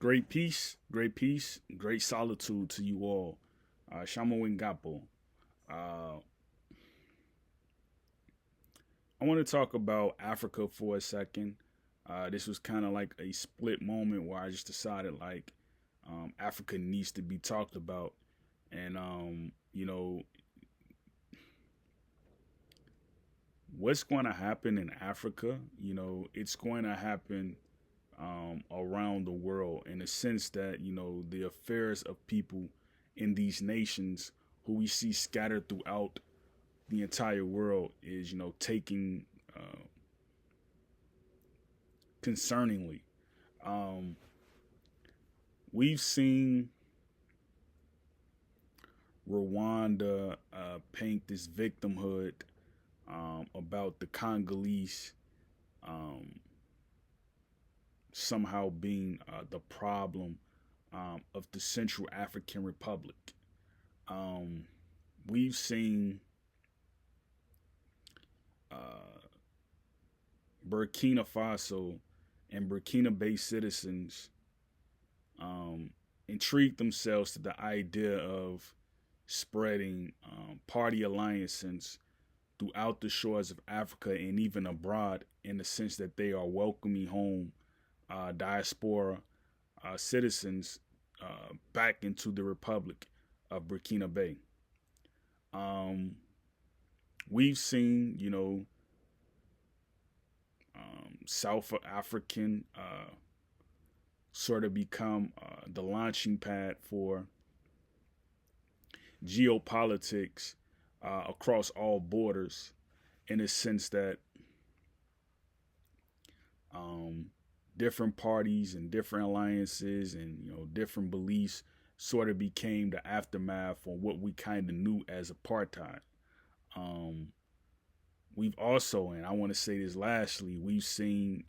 great peace, great solitude to you all. Shama Wingapo. Uh, I want to talk about Africa for a second. This was kind of like a split moment where I just decided Africa needs to be talked about, and what's going to happen in Africa. It's going to happen around the world in the sense that the affairs of people in these nations who we see scattered throughout the entire world is taking concerningly. Um, we've seen Rwanda paint this victimhood about the Congolese um, somehow being the problem of the Central African Republic. Um, we've seen uh, Burkina Faso and Burkina Bay citizens um, intrigue themselves to the idea of spreading party alliances throughout the shores of Africa and even abroad in the sense that they are welcoming home diaspora citizens back into the Republic of Burkina Bay. Um, we've seen, South African sort of become the launching pad for geopolitics across all borders in a sense that um, different parties and different alliances and different beliefs sort of became the aftermath on what we kind of knew as apartheid. Um, we've also, and I want to say this lastly, we've seen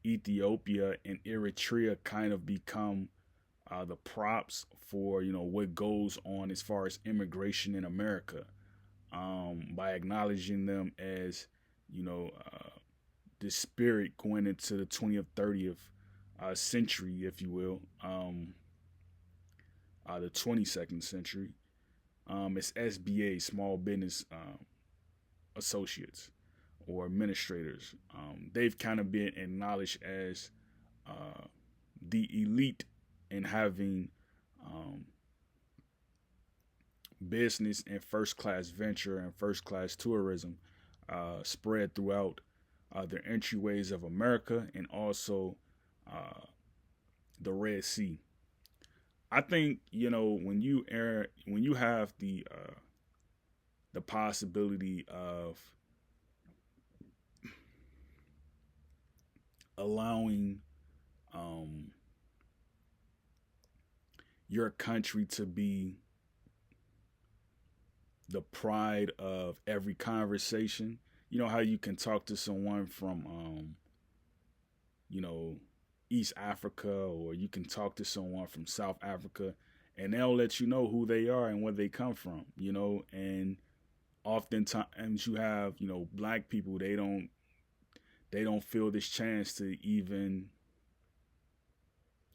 Ethiopia and Eritrea kind of become the props for what goes on as far as immigration in America by acknowledging them as the spirit going into the 20th, 30th century, if you will, the 22nd century. It's SBA, Small Business Associates or Administrators. They've kind of been acknowledged as the elite in having business and first class venture and first class tourism spread throughout the entryways of America and also the Red Sea. I think when you have the possibility of allowing your country to be the pride of every conversation. You know how you can talk to someone from you know East Africa, or you can talk to someone from South Africa, and they'll let you know who they are and where they come from. And oftentimes you have black people, they don't feel this chance to even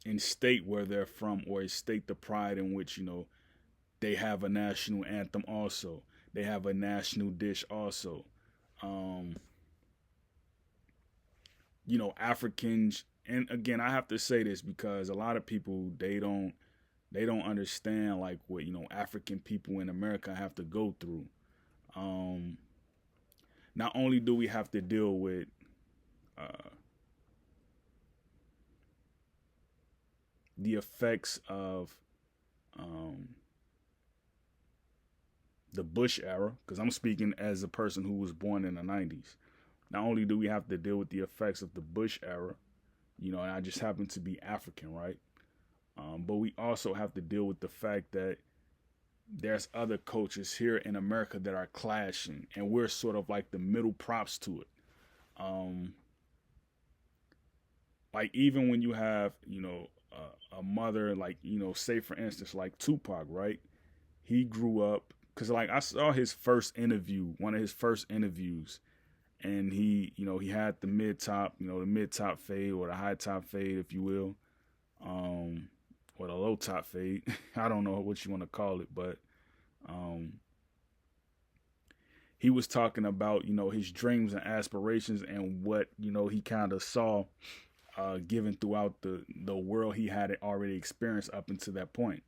instate where they're from or state the pride in which they have a national anthem also, they have a national dish also. um Africans, and again I have to say this because a lot of people they don't understand like what African people in America have to go through. um Not only do we have to deal with uh the effects of um the Bush era, because I'm speaking as a person who was born in the 90s. Not only do we have to deal with the effects of the Bush era, and I just happen to be African, right? But we also have to deal with the fact that there's other cultures here in America that are clashing, and we're sort of like the middle props to it. Um, like even when you have, a mother, like say for instance, like Tupac, right? He grew up because like I saw his first interview, one of his first interviews, and he had the mid top, the mid top fade or the high top fade, if you will. um, or the low top fade. I don't know what you want to call it, but um, he was talking about, his dreams and aspirations and what, he kind of saw given throughout the world he had already experienced up until that point.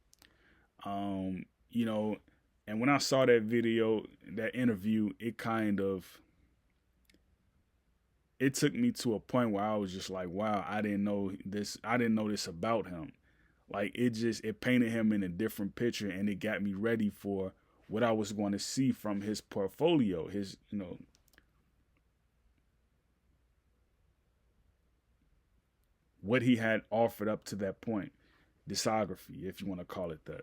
Um, you know, and when I saw that video, that interview, it took me to a point where I was just like, wow, I didn't know this. I didn't know this about him. Like it painted him in a different picture, and it got me ready for what I was going to see from his portfolio, his, what he had offered up to that point, discography, if you want to call it that.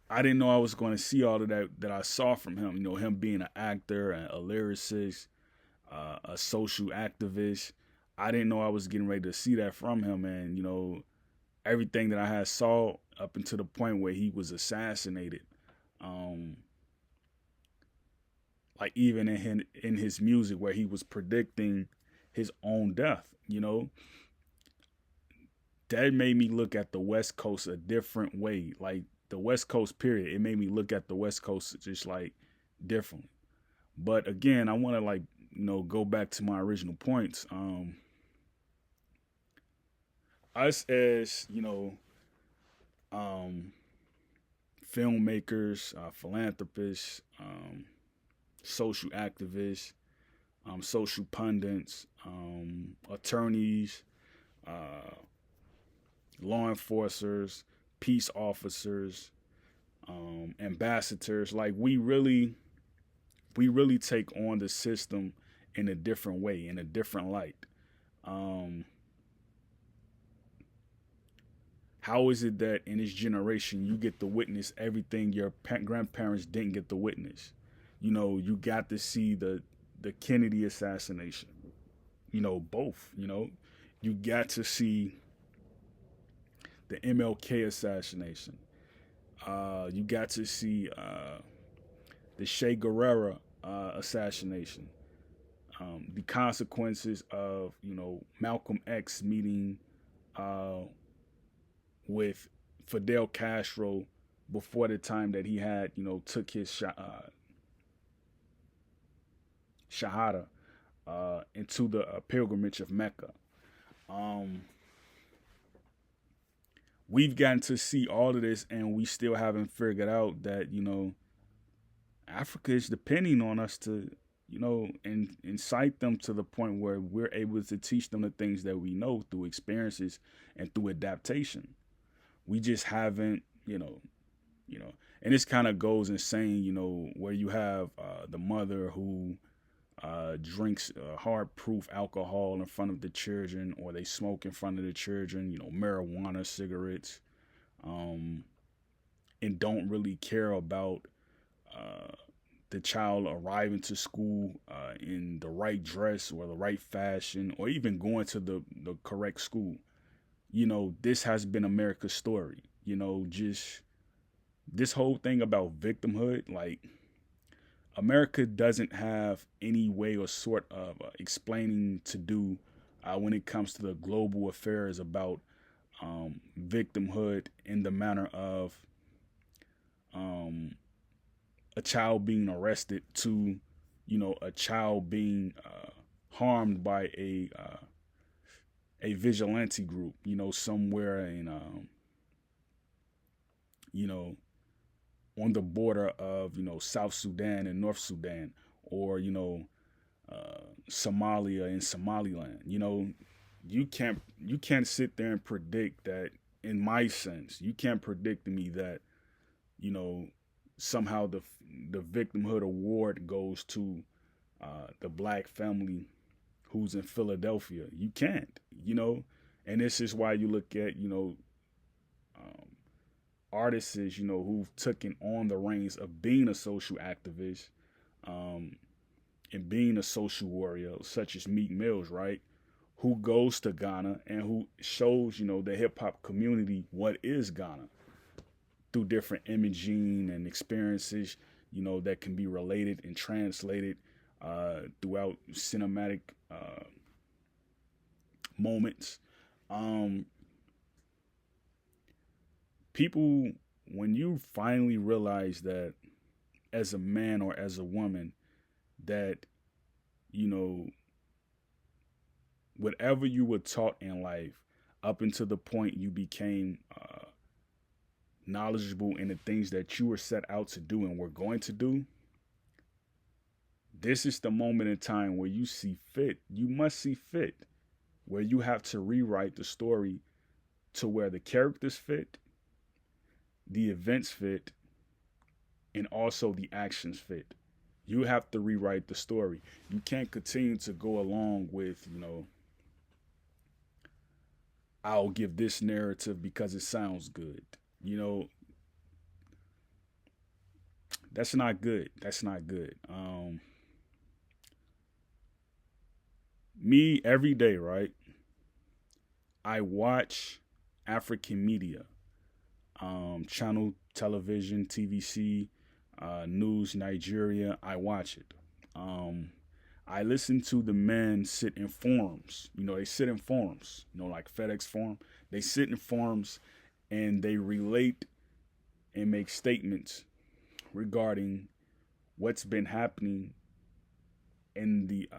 I didn't know I was going to see all of that I saw from him. Him being an actor, a lyricist, a social activist. I didn't know I was getting ready to see that from him, and everything that I had saw up until the point where he was assassinated. Um, like even in his music, where he was predicting his own death. That made me look at the West Coast a different way. Like the West Coast, period. It made me look at the West Coast just like differently. But again, I want to go back to my original points. Us as um, filmmakers, philanthropists, social activists, social pundits, attorneys, uh, law enforcers, peace officers, ambassadors. Like we really take on the system in a different way, in a different light. Um, how is it that in this generation you get to witness everything your grandparents didn't get to witness? You got to see the Kennedy assassination. Both. You got to see the MLK assassination. You got to see the Che Guevara assassination. The consequences of Malcolm X meeting uh, with Fidel Castro before the time that he had took his shahada into the pilgrimage of Mecca. Um, we've gotten to see all of this, and we still haven't figured out that Africa is depending on us to and incite them to the point where we're able to teach them the things that we know through experiences and through adaptation. We just haven't, and this kind of goes in saying, where you have the mother who drinks hard proof alcohol in front of the children, or they smoke in front of the children, marijuana, cigarettes, and don't really care about the child arriving to school in the right dress or the right fashion, or even going to the correct school. This has been America's story. Just this whole thing about victimhood, like America doesn't have any way or sort of explaining to do when it comes to the global affairs about victimhood in the manner of um, a child being arrested to, a child being harmed by a vigilante group, somewhere in, you know, on the border of, South Sudan and North Sudan, or, Somalia and Somaliland. You can't sit there and predict that. In my sense, you can't predict to me that, you know, somehow the victimhood award goes to the black family who's in Philadelphia. You can't, and this is why you look at, um, artists, who've taken on the reins of being a social activist, um, and being a social warrior, such as Meek Mills, right? Who goes to Ghana and who shows, the hip hop community what is Ghana through different imaging and experiences, that can be related and translated throughout cinematic moments. Um, People, when you finally realize that as a man or as a woman, that, you know, whatever you were taught in life up until the point you became knowledgeable in the things that you were set out to do and were going to do, this is the moment in time where you see fit, you must see fit, where you have to rewrite the story to where the characters fit, the events fit, and also the actions fit. You have to rewrite the story. You can't continue to go along with, I'll give this narrative because it sounds good. You know, that's not good. That's not good. Me every day, right? I watch African media, channel television, TVC, news, Nigeria. I watch it. Um, I listen to the men sit in forums. They sit in forums, like FedEx Forum. They sit in forums and they relate and make statements regarding what's been happening in the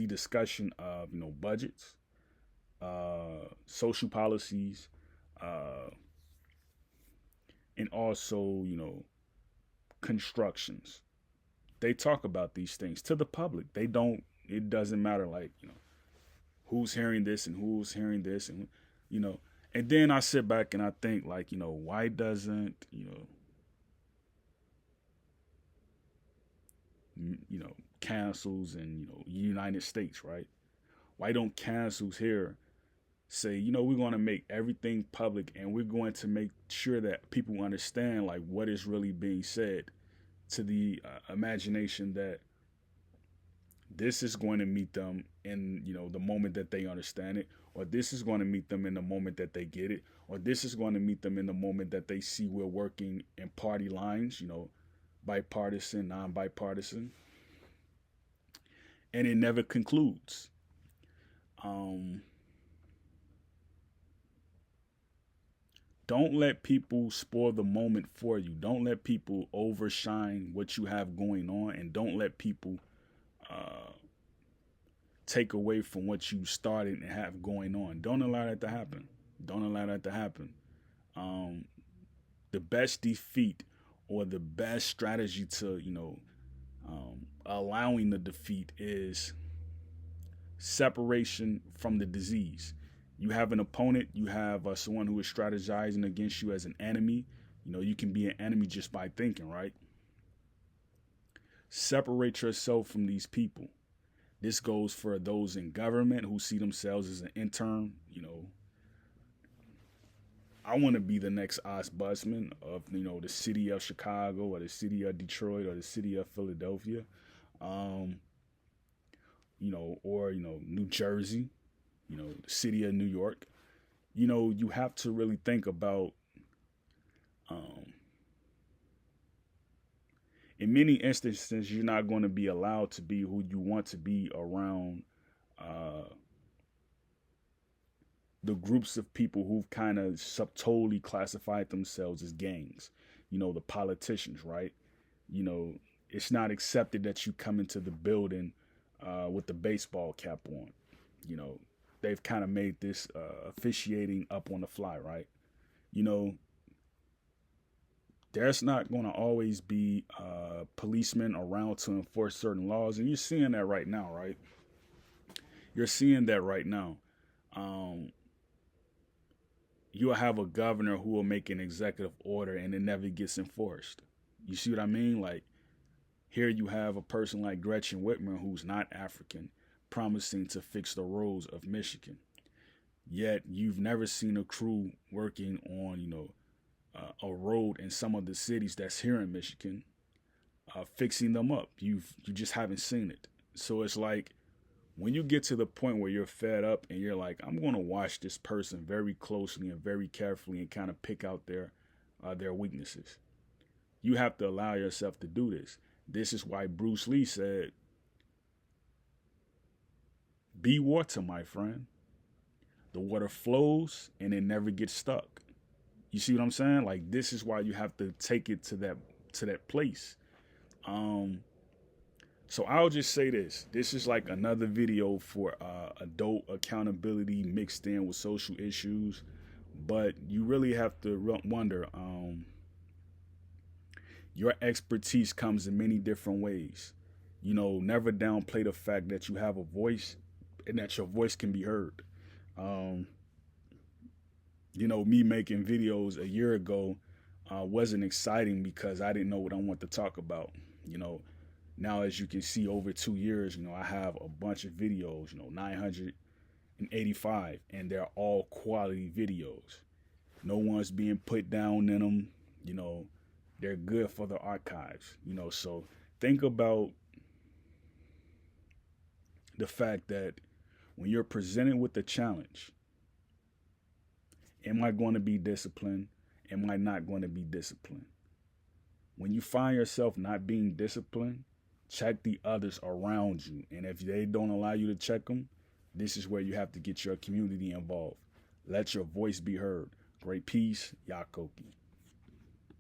discussion of budgets, social policies, uh, and also constructions. They talk about these things to the public. They don't. It doesn't matter like who's hearing this and who's hearing this and you know. And then I sit back and I think like why doesn't cancels and United States, right? Why don't cancels here say, we're going to make everything public and we're going to make sure that people understand like what is really being said to the imagination that this is going to meet them in the moment that they understand it, or this is going to meet them in the moment that they get it, or this is going to meet them in the moment that they see we're working in party lines, bipartisan, non-bipartisan, and it never concludes. um don't let people spoil the moment for you. Don't let people overshine what you have going on, and don't let people uh, take away from what you started and have going on. Don't allow that to happen. Don't allow that to happen. Um, the best defeat or the best strategy to allowing the defeat is separation from the disease. You have an opponent, you have someone who is strategizing against you as an enemy. You can be an enemy just by thinking, right? Separate yourself from these people. This goes for those in government who see themselves as an intern. I want to be the next Osbusman of the city of Chicago or the city of Detroit or the city of Philadelphia, um, or New Jersey, the city of New York. You have to really think about, um, in many instances, you're not going to be allowed to be who you want to be around uh, the groups of people who've kind of subtly classified themselves as gangs. The politicians, right? You know, it's not accepted that you come into the building with the baseball cap on. You know, they've kind of made this officiating up on the fly, right? You know, there's not going to always be policemen around to enforce certain laws, and you're seeing that right now, right? You're seeing that right now. Um, you'll have a governor who will make an executive order and it never gets enforced. You see what I mean? Like, here you have a person like Gretchen Whitmer who's not African promising to fix the roads of Michigan. Yet you've never seen a crew working on, a road in some of the cities that's here in Michigan, fixing them up. You just haven't seen it. So it's like when you get to the point where you're fed up and you're like, I'm going to watch this person very closely and very carefully and kind of pick out their weaknesses. You have to allow yourself to do this. This is why Bruce Lee said, Be water, my friend. The water flows and it never gets stuck. You see what I'm saying? Like, this is why you have to take it to that place. Um, so I'll just say this. This is like another video for adult accountability mixed in with social issues. But you really have to wonder, your expertise comes in many different ways. You know, never downplay the fact that you have a voice and that your voice can be heard. Um, you know, me making videos a year ago wasn't exciting because I didn't know what I want to talk about. You know, now as you can see, over 2 years, you know, I have a bunch of videos, you know, 985, and they're all quality videos. No one's being put down in them. You know, they're good for the archives. You know, so think about the fact that when you're presented with the challenge, am I going to be disciplined? Am I not going to be disciplined? When you find yourself not being disciplined, check the others around you. And if they don't allow you to check them, this is where you have to get your community involved. Let your voice be heard. Great peace, Yakoki.